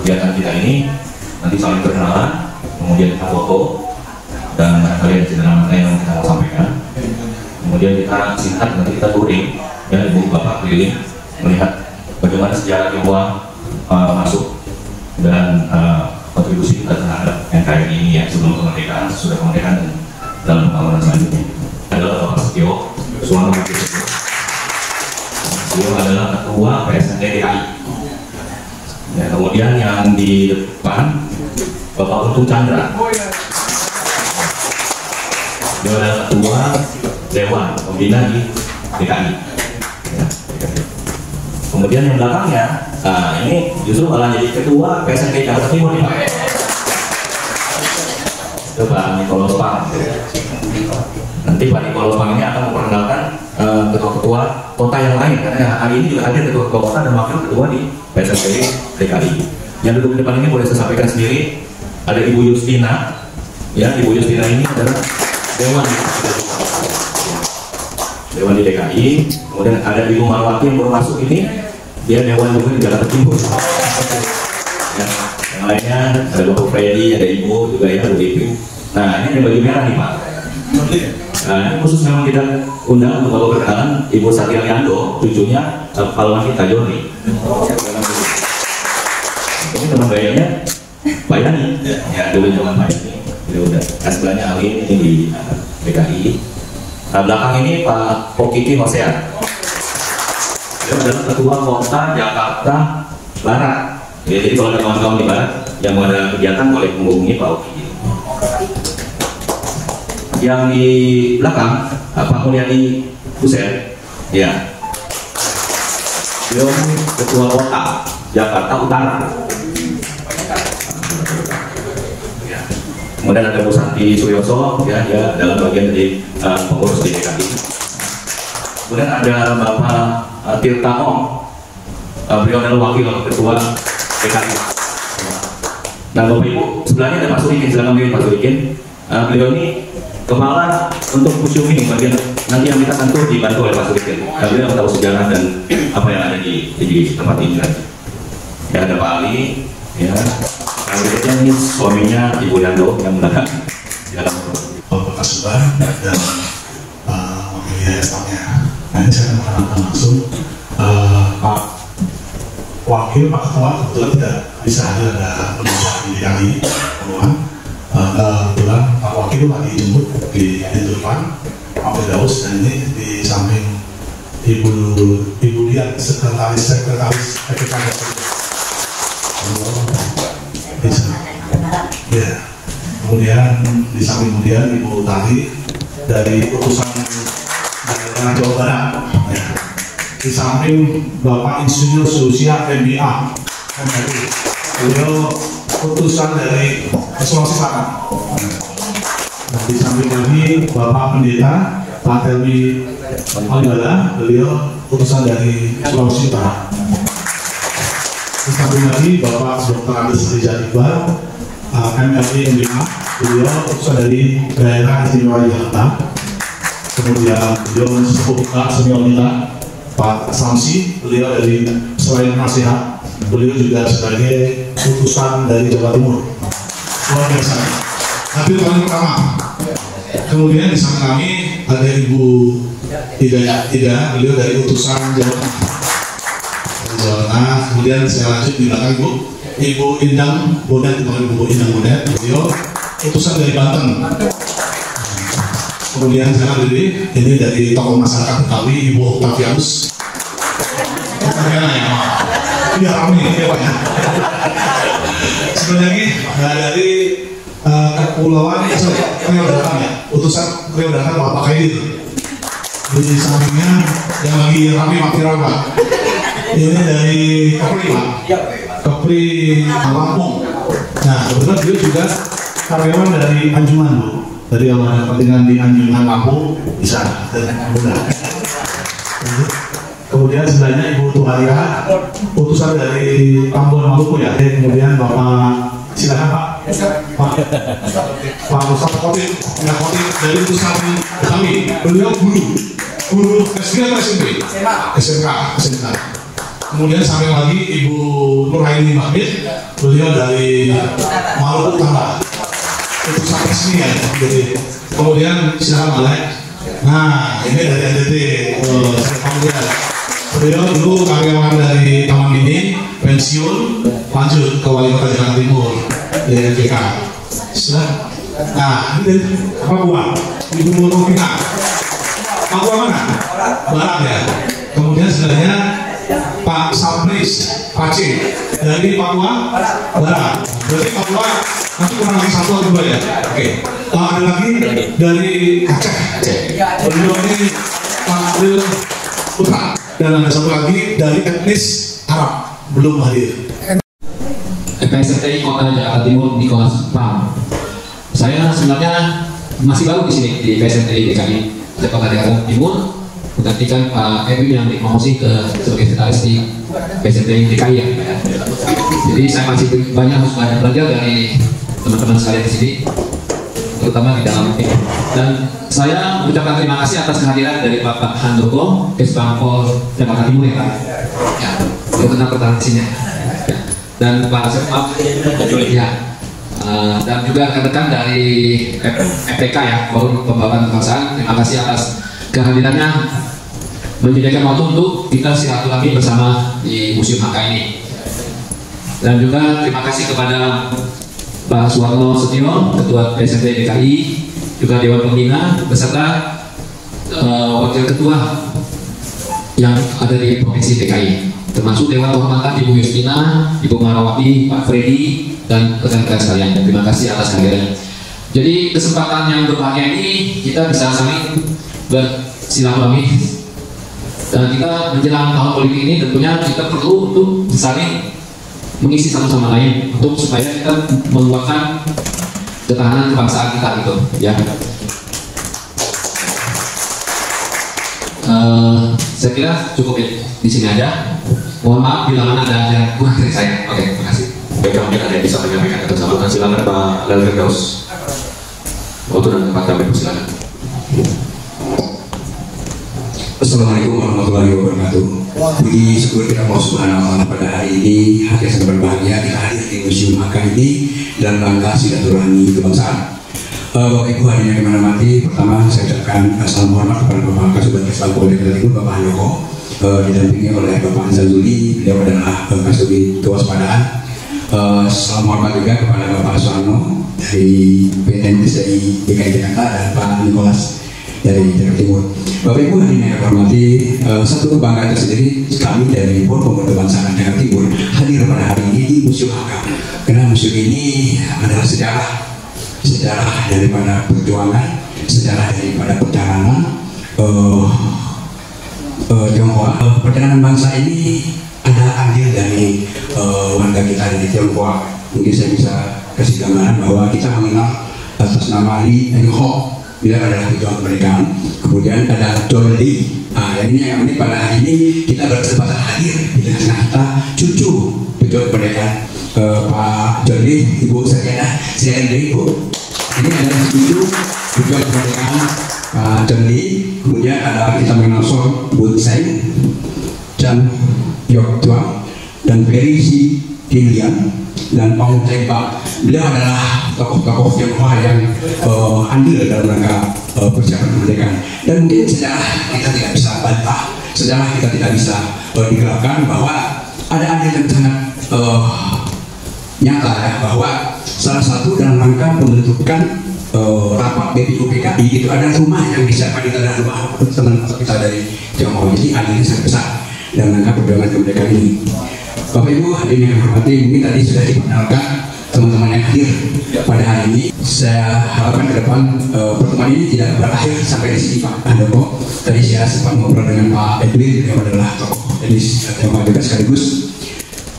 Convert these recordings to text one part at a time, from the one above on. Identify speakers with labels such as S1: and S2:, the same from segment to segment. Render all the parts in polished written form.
S1: kegiatan kita ini nanti saling perkenalan, kemudian kita foto dan kalian cenderung yang kita mau sampaikan. Kemudian kita singkat, nanti kita touring ya, ibu bapak keliling melihat bagaimana sejarah Tionghoa masuk dan kontribusi kita terhadap NKRI ini ya, sebelum kemerdekaan, sudah kemerdekaan dan dalam pembangunan selanjutnya. Adalah Bapak Setio Suwarno Martioso. Beliau adalah ketua PSND DKI. Ya, kemudian yang di depan Bapak Untung Chandra. Dia adalah ketua Dewan Pembina di DKI. Ya, kemudian yang belakangnya, nah ini justru malah jadi ketua PSND Jakarta Timur nih Pak. Itu Pak Nicholas Pang. Nanti Pak Nicholas Pang ini akan memperkenalkan ketua-ketua kota yang lain, karena hari ini juga hadir ketua-ketua kota dan wakil ketua di PSND DKI. Yang duduk di depan ini boleh saya sampaikan sendiri, ada Ibu Justina. Ya, Ibu Justina ini adalah Dewan di DKI. Kemudian ada Ibu Marwati yang baru masuk ini, dia Dewan juga di Jakarta Timur. Ya, yang lainnya ada Bapak Freddy, ada Ibu juga ya, Bu Ibu. Nah, ini ada baju merah nih Pak. Nah, ini khusus memang kita undang untuk Bapak perkenalan Ibu Satya Liando, cucunya pahlawan kita Joni. Ini teman bayarnya Pak Yani. Ya, dulu zaman Pak Yani. Dia udah sebelahnya Alin ini di DKI. Nah, belakang ini Pak Pokiki Hosea. Dia adalah ketua kota Jakarta Barat. Ya, jadi kalau ada kawan-kawan di Barat yang mau ada kegiatan boleh menghubungi Pak Pokiki. Yang di belakang Pak Mulyadi Hussein. Ya. Beliau ketua kota Jakarta Utara. Kemudian ada Bu Santi Suyoso, ya, dia dalam bagian dari pengurus di DKI. Kemudian ada Bapak Tirta Ong, beliau adalah wakil ketua DKI. Nah, Bapak Ibu, sebelahnya ada Pak Surikin, silakan beliau Pak Surikin. Beliau ini kepala untuk museum ini, bagian nanti yang kita tentu dibantu oleh Pak Surikin. Beliau tahu sejarah dan apa yang ada di tempat ini. Ya, ada Pak Ali, ya. Nah, berikutnya ini suaminya Ibu Yando yang belakang.
S2: Bapak Kasubar dan yayasannya. Nanti saya akan mengenalkan langsung Pak Wakil, Pak Ketua, kebetulan tidak bisa hadir, ada pemirsa di DKI Puluhan. Kebetulan Pak Wakil lagi jemput di depan Pak Firdaus, dan ini di samping Ibu Dian, sekretaris PPK. Bisa. Ya. Kemudian di samping kemudian Ibu Tari dari utusan daerah Jawa Barat. Ya. Di samping Bapak Insinyur Seusia MBA, beliau utusan dari Sulawesi Selatan. Nah, di samping lagi Bapak Pendeta Pak Helmi Alibala, beliau utusan dari Sulawesi Utara. Di samping lagi Bapak Dr. Andes Rizal Iqbal, MLI MBA, beliau utusan dari daerah istimewa Jakarta. Kemudian beliau sepupu senior kita Pak Samsi, beliau dari selain nasihat, beliau juga sebagai utusan dari Jawa Timur. Luar biasa. Tapi paling pertama. Kemudian di samping kami ada Ibu Ida, beliau dari utusan Jawa Tengah. Nah, kemudian saya lanjut di belakang Ibu Indang Bonet, Ibu Indang Bonet, beliau utusan dari Banten. Kemudian saya berdiri, ini dari tokoh masyarakat Betawi, Ibu Octavianus. Octaviana ya, iya kami ya Pak ya. Sebenarnya lagi dari kepulauan, Riau Daratan ya, utusan Riau Daratan Bapak Kaidir. Di sampingnya yang lagi rame Maktiran Pak. Ini dari Kepri Pak, Kepri Lampung. Nah, kebetulan beliau juga karyawan dari Anjungan Bu, dari yang ada kepentingan di Anjungan Lampung bisa mudah. Kemudian sebelahnya Ibu Tuharia, utusan dari Tambun Maluku ya. Kemudian Bapak, silakan Pak. Pak Ustaz Khotib dari utusan kami. Beliau guru SD atau SMP? SMK. Kemudian sampai lagi Ibu Nuraini Mahmid, beliau dari Maluku Utara. Itu sampai sini ya. Jadi, kemudian silakan Malek. Nah, ini dari NTT. Kemudian beliau dulu karyawan dari Taman Mini, pensiun, lanjut ke Wali Kota Jakarta Timur di NPK. Silakan. Nah, ini dari Papua. Ibu Nuraini. Papua mana? Barat ya. Kemudian sebenarnya Pak Sapris Pace dari Papua Barat. Berarti Papua nanti kurang lagi satu atau dua ya. Oke. Ada lagi dari Aceh. Beliau ini Pak April Putra. Dan ada satu lagi dari etnis Arab belum hadir.
S3: PSMTI Kota Jakarta Timur Nicholas Pram. Saya sebenarnya masih baru di sini di PSMTI DKI Kota Jakarta Timur. Menggantikan Pak Edwin yang dipromosi sebagai sekretaris di PSMTI DKI ya. Jadi saya masih banyak harus belajar dari teman-teman sekalian di sini, terutama di dalam tim. Dan saya mengucapkan terima kasih atas kehadiran dari Bapak Handoko, Kesbangpol Jakarta Timur ya Pak. Ya, itu kenal pertanyaan sini. Ya. Dan Pak Setmaf, ya. Dan juga rekan-rekan dari FPK ya, Forum Pembangunan Kebangsaan. Terima kasih atas kehadirannya, menyediakan waktu untuk kita silaturahmi bersama di Museum HK ini. Dan juga terima kasih kepada Pak Suwarno Setio, Ketua PSMTI DKI, juga Dewan Pembina, beserta Wakil Ketua yang ada di Provinsi DKI, termasuk Dewan Kehormatan Ibu Yustina, Ibu Marawati, Pak Freddy, dan rekan-rekan sekalian. Terima kasih atas kehadirannya. Jadi kesempatan yang berbahagia ini kita bisa saling bersilaturahmi, dan kita menjelang tahun politik ini tentunya kita perlu untuk saling mengisi satu sama lain untuk supaya kita menguatkan ketahanan kebangsaan kita gitu ya. Saya kira cukup di sini aja. Mohon maaf bila mana ada yang kurang dari saya. Oke, terima kasih.
S1: Baik, mungkin ada yang bisa menyampaikan atau sambutan. Silakan Pak Lelver Gaus. Waktu dan tempat kami silakan.
S4: Assalamualaikum warahmatullahi wabarakatuh. Puji syukur kita Allah Subhanahu wa Ta'ala pada hari ini, hari yang sangat berbahagia kita hadir di Museum HK ini dan rangka silaturahmi kebangsaan. Bapak Ibu hadirin yang kami pertama saya ucapkan salam hormat kepada Bapak Kasubag Kesbangpol Jakarta Timur, Bapak Handoko, didampingi oleh Bapak Zazuli, beliau adalah Kasubag Kewaspadaan. Salam hormat juga kepada Bapak Suwarno dari PNSI DKI Jakarta dan Pak Nicholas dari Jakarta Timur. Bapak Ibu hadirin yang hormati, satu kebanggaan tersendiri kami dari Forum Pemuda Kebangsaan Jakarta Timur hadir pada hari ini di Museum HK. Karena museum ini adalah sejarah daripada perjuangan, sejarah daripada perjalanan Tionghoa. Perjalanan bangsa ini ada andil dari warga kita dari Tionghoa. Mungkin saya bisa kasih gambaran bahwa kita mengenal atas nama Li Enho. Dia adalah pejuang kemerdekaan. Kemudian ada John Lee. Yang ini pada hari ini kita berkesempatan hadir di tengah kita cucu pejuang kemerdekaan Pak John Lee, Ibu Sarjana CND Ibu. Ini adalah cucu pejuang kemerdekaan Pak John Lee. Kemudian ada kita mengenal Son Bun Sen, Chan Yok Tuan, dan Ferry Si Dilian, dan Paul Tembak. Beliau adalah tokoh-tokoh Tionghoa yang andil dalam rangka persiapan kemerdekaan. Dan mungkin sejarah kita tidak bisa bantah, sejarah kita tidak bisa digerakkan bahwa ada andil yang sangat nyata ya, bahwa salah satu dalam rangka pembentukan rapat BPUPKI itu ada rumah yang disiapkan, itu adalah rumah teman kita dari Tionghoa. Jadi andilnya sangat besar dalam rangka perjuangan kemerdekaan ini. Bapak Ibu hadirin yang hormati, mungkin tadi sudah diperkenalkan teman-teman yang hadir pada hari ini. Saya harapkan ke depan pertemuan ini tidak berakhir sampai di sini Pak Handoko. Tadi saya sempat ngobrol dengan Pak Edwin, yang adalah tokoh etnis Tionghoa juga sekaligus.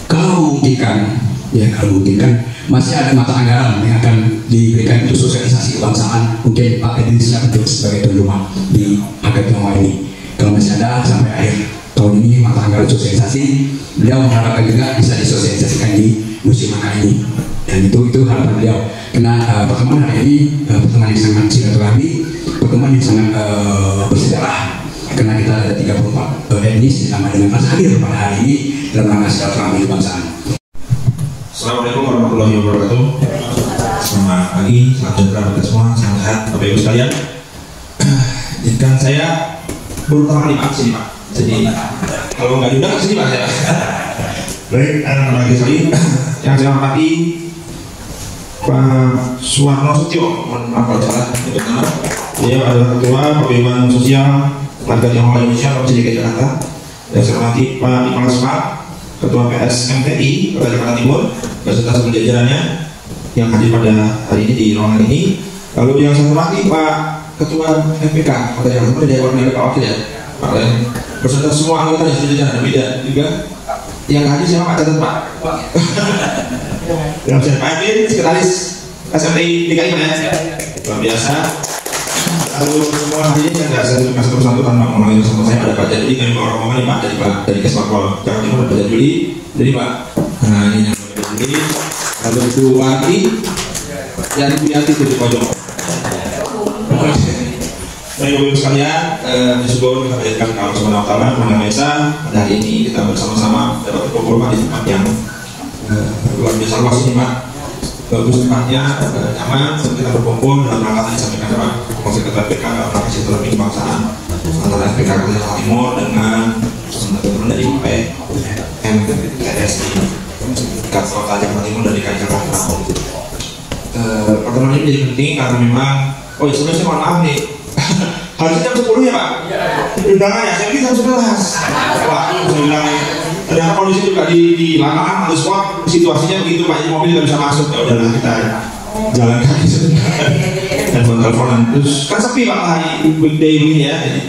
S4: Kalau memungkinkan masih ada mata anggaran yang akan diberikan untuk sosialisasi kebangsaan. Mungkin Pak Edwin silakan duduk sebagai tuan rumah di HK Tionghoa ini. Kalau masih ada sampai akhir tahun ini mata anggaran sosialisasi, beliau mengharapkan juga bisa disosialisasikan di museum HK ini. Dan itu harapan beliau. Karena pertemuan hari ini pertemuan yang sangat silaturahmi, pertemuan yang sangat bersejarah. karena kita ada 34 etnis sama dengan Mas Hadir pada hari ini dalam rangka silaturahmi kebangsaan.
S5: Assalamualaikum warahmatullahi wabarakatuh. Selamat pagi, selamat sejahtera bagi semua, selamat sehat Bapak Ibu sekalian. Jika saya baru pertama kali Pak sini Pak, jadi kalau nggak diundang kesini Pak saya. Baik, bagi sekali yang saya hormati Pak Suwarno Setio, mohon maaf kalau salah nyebut nama. Beliau adalah Ketua Paguyuban Sosial Warga Tionghoa Indonesia Provinsi DKI Jakarta. Yang saya hormati Pak Nicholas Mark, Ketua PSMPI Kota Jakarta Timur, beserta seluruh jajarannya yang hadir pada hari ini di ruangan ini. Lalu yang saya hormati Pak Ketua FPK Kota Jakarta Timur, Dewan Pak Wakil ya, Pak Len, beserta semua anggota yang sudah jajaran beda juga. Yang hadir siapa Pak catat Pak? Yang saya Pak Emil, Sekretaris SMPI DKI ya, luar biasa. Lalu semua hadirin yang nggak saya tunjukkan satu-satu tanpa mengenai sama saya ada Pak Jaduli, kami bawa rombongan nih Pak dari Kesbangpol Jakarta Timur, Pak Jaduli, jadi Pak. Nah ini yang Pak Jaduli, lalu Bu Wati, dan Bu Yanti di pojok. Baik Bapak Ibu sekalian, syukur kita panjatkan kepada Allah Subhanahu Wa Taala Yang Maha Esa. Pada hari ini kita bersama-sama dapat berkumpul Pak di tempat yang luar biasa luas ini Pak. Bagus tempatnya, nyaman, kita berkumpul dalam rangka yang disampaikan Pak Komisi Ketua FPK dalam rangka silaturahmi kebangsaan antara FPK Kota Jakarta Timur dengan teman-teman dari PMTS di Kota Jakarta Timur dan DKI Jakarta. Pertemuan ini menjadi penting karena memang, oh ya sebelumnya saya mohon maaf nih, harusnya jam 10 ya Pak? Undangannya, saya pikir jam 11. Wah, saya bilang nih, ternyata kondisi juga di lapangan, on the spot, situasinya begitu Pak, jadi mobil tidak bisa masuk. Ya udahlah kita jalan kaki sebentar dan teleponan. Terus kan sepi Pak hari weekday ini ya, jadi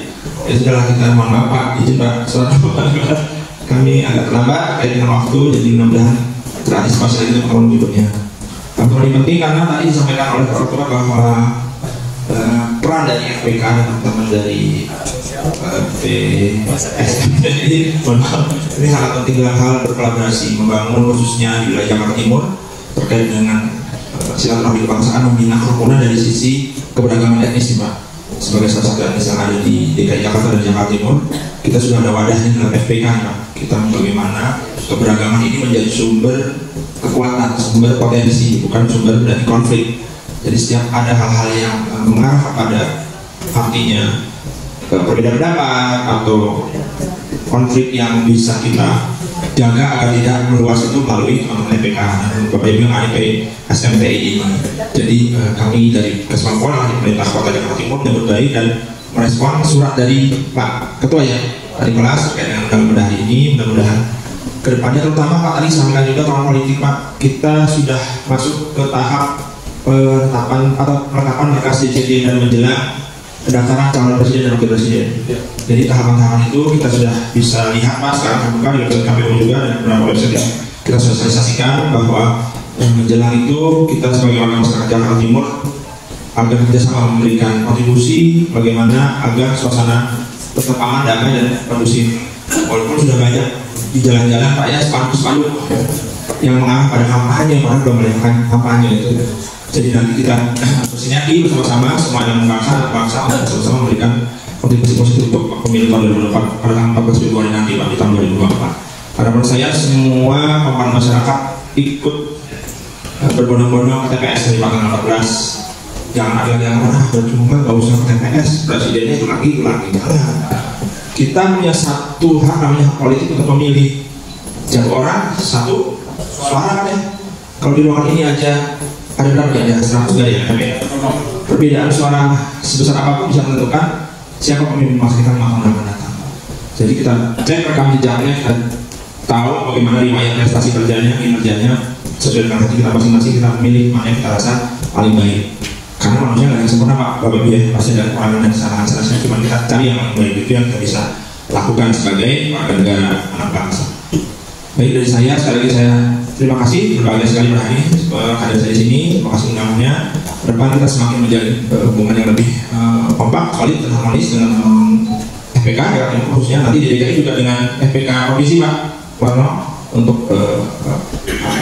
S5: ya sudahlah kita mohon maaf Pak, izin Pak, kami agak terlambat kayak dengan waktu, jadi mudah-mudahan terantisipasi lagi untuk tahun berikutnya. Yang paling penting karena tadi disampaikan oleh Pak Ketua bahwa peran dari FPK dan teman-teman dari PSMPI ini sangat penting dalam hal berkolaborasi membangun khususnya di wilayah Jakarta Timur terkait dengan silaturahmi kebangsaan, membina kerukunan dari sisi keberagaman etnis Pak. Sebagai salah satu etnis yang ada di DKI Jakarta dan Jakarta Timur, kita sudah ada wadahnya dalam FPK Pak. Kita bagaimana keberagaman ini menjadi sumber kekuatan, sumber potensi, bukan sumber dari konflik. Jadi setiap ada hal-hal yang mengarah kepada artinya perbedaan pendapat atau konflik yang bisa kita jaga agar tidak meluas itu melalui teman-teman FPK dan Bapak Ibu yang ada di SMPI ini. Jadi kami dari Kesbangpol di Pemerintah Kota Jakarta Timur menyambut baik dan merespon surat dari Pak Ketua ya, dari kelas terkait dengan undang-undang hari ini. Mudah-mudahan kedepannya, terutama Pak tadi sampaikan juga tahun politik Pak, kita sudah masuk ke tahap penetapan atau penetapan berkas DCD dan menjelang pendaftaran calon presiden dan wakil presiden. Jadi tahapan-tahapan itu kita sudah bisa lihat Pak sekarang terbuka di website KPU juga dan beberapa website yang kita sosialisasikan bahwa menjelang itu kita sebagai warga masyarakat Jakarta Timur agar kerjasama memberikan kontribusi bagaimana agar suasana tetap aman, damai dan kondusif. Walaupun sudah banyak di jalan-jalan Pak ya spanduk-spanduk yang mengarah pada kampanye, orang belum melakukan kampanye itu. Jadi nanti kita bersinergi bersama-sama semua elemen bangsa untuk bersama-sama memberikan kontribusi positif untuk pemilu tahun 2024 pada tanggal 14 Februari nanti Pak, di tahun 2024. Karena menurut saya semua komponen masyarakat ikut berbondong-bondong ke TPS dari tanggal 14. Jangan ada yang mana bercuma nggak usah ke TPS, presidennya itu lagi. Kita punya satu hak namanya hak politik untuk memilih. Satu orang satu suara deh. Kalau di ruangan ini aja ada berapa ya? 100 dari ya. Perbedaan suara sebesar apapun bisa menentukan siapa pemimpin bangsa kita 5 tahun akan datang. Jadi kita cek rekam jejaknya dan tahu bagaimana riwayat prestasi kerjanya, kinerjanya sesuai dengan hati kita masing-masing. Kita memilih mana yang kita rasa paling baik. Karena manusia nggak ada yang sempurna Pak, Bapak Ibu ya. Pasti ada kekurangan dan kesalahan-kesalahan. Cuma kita cari yang paling baik, itu yang kita bisa lakukan sebagai warga negara anak bangsa. Baik, dari saya sekali lagi saya terima kasih, berbahagia sekali berhari hadir saya di sini. Terima kasih undangannya. Depan kita semakin menjalin hubungan yang lebih kompak, solid dan harmonis dengan FPK ya, khususnya nanti di DKI juga dengan FPK provinsi Pak Warno untuk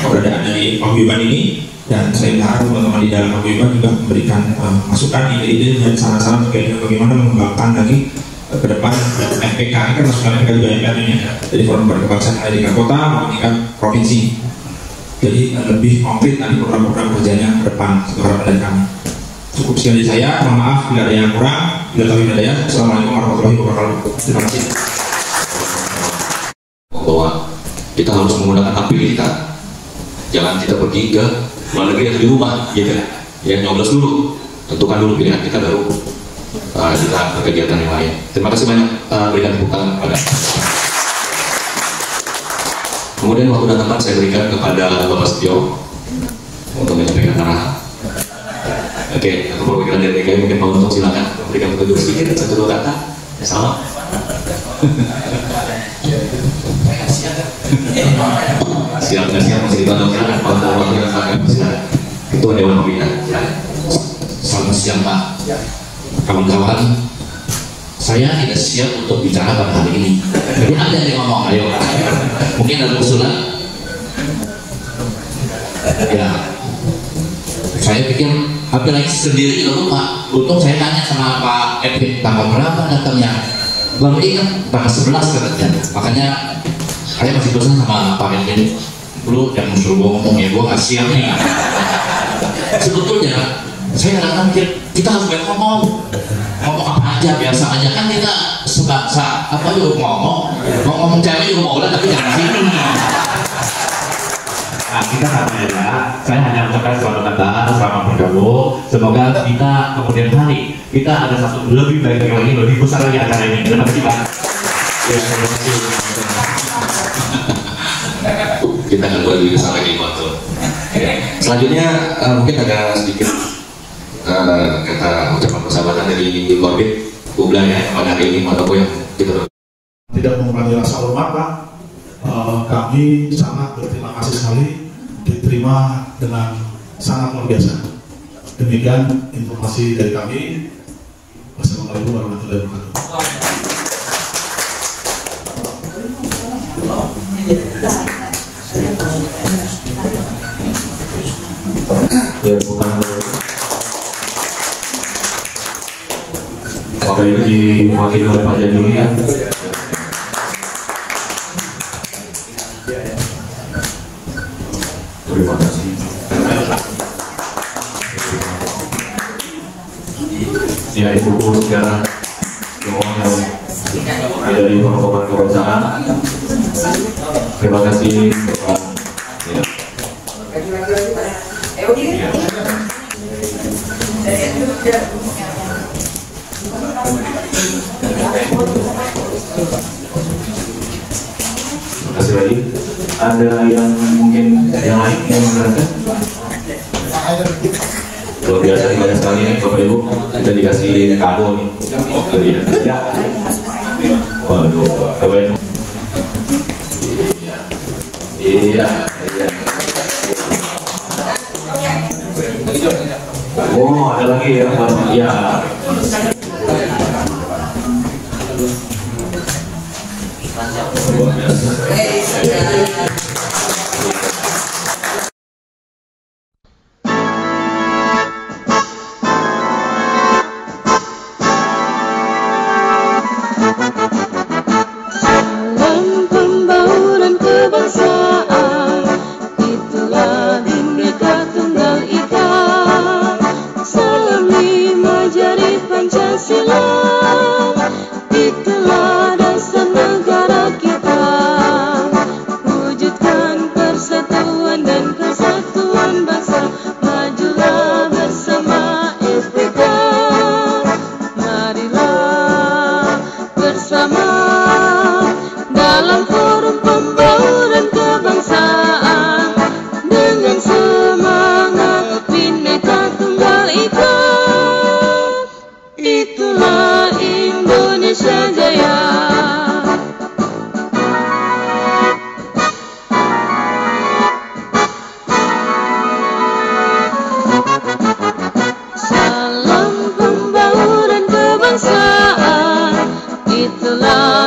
S5: keberadaan dari paguyuban ini. Dan saya berharap teman-teman di dalam paguyuban juga memberikan masukan, ide-ide dan saran-saran terkait dengan bagaimana mengembangkan lagi ke depan FPK ini kan masukan FPK juga MPR ini ya. Jadi forum berkebangsaan ada di tingkat kota maupun tingkat provinsi. Jadi lebih konkret nanti program-program kerjanya ke depan itu harapan dari kami. Cukup sekian dari saya. Mohon maaf bila ada yang kurang. Bila kami ada ya. Assalamualaikum warahmatullahi wabarakatuh. Terima kasih.
S1: Bahwa kita harus menggunakan hak pilih kita. Jangan kita pergi ke luar negeri atau di rumah, gitu ya. Nyoblos dulu, tentukan dulu pilihan kita baru kita ke kegiatan yang lain. Terima kasih banyak, berikan tepuk tangan kepada. Kemudian waktu dan tempat saya berikan kepada Bapak Setio untuk menyampaikan arahan. Oke, untuk perwakilan dari DKI mungkin Pak Untung silakan berikan petunjuk sedikit, satu dua kata. Salam. Siap masih dibantu silakan Pak Untung waktunya silakan. Ketua Dewan Pembina.
S3: Selamat siang Pak. Kawan-kawan, saya tidak siap untuk bicara pada hari ini. Jadi Anda yang ngomong, ayo. Mungkin ada usulan. Ya, saya pikir hampir lagi sendiri loh Pak. Untung saya tanya sama Pak Epi tanggal berapa datangnya. Baru ingat tanggal 11 katanya. Makanya saya masih bosan sama Pak Epi. Lu yang suruh gue ngomong ya, gue nggak siap nih. Sebetulnya saya kadang-kadang mikir kita harus banyak ngomong apa aja, biasa aja kan kita sebangsa apa juga ngomong cewek juga mau tapi jangan sini. Nah kita saya hanya mengucapkan selamat datang, selamat bergabung. Semoga kita kemudian hari kita ada satu lebih baik lagi, lebih besar lagi acara ini. Terima kasih Pak.
S1: Terima kasih. Kita akan buat lebih besar lagi waktu. Selanjutnya mungkin ada sedikit kata ucapan persahabatan dari Korbit Kubla ya pada hari ini atau yang kita
S2: tidak mengurangi rasa hormat Pak. Kami sangat berterima kasih sekali diterima dengan sangat luar biasa. Demikian informasi dari kami. Wassalamualaikum warahmatullahi wabarakatuh.
S1: Ya, bukan waktu itu diwakili oleh Pak Jaduli ya. Terima kasih. Ya, Ibu Guru sekarang semua yang ada di korban kebangsaan. Terima kasih Bapak. Ya. Terima kasih lagi. Ada yang mungkin yang lain yang mengatakan? Luar biasa banyak sekali nih Bapak Ibu. Kita dikasih kado nih. Ya. Waduh, Bapak Ibu. Iya. Oh, ada lagi ya, ya. Luar biasa.
S6: Salam pembauran kebangsaan, itulah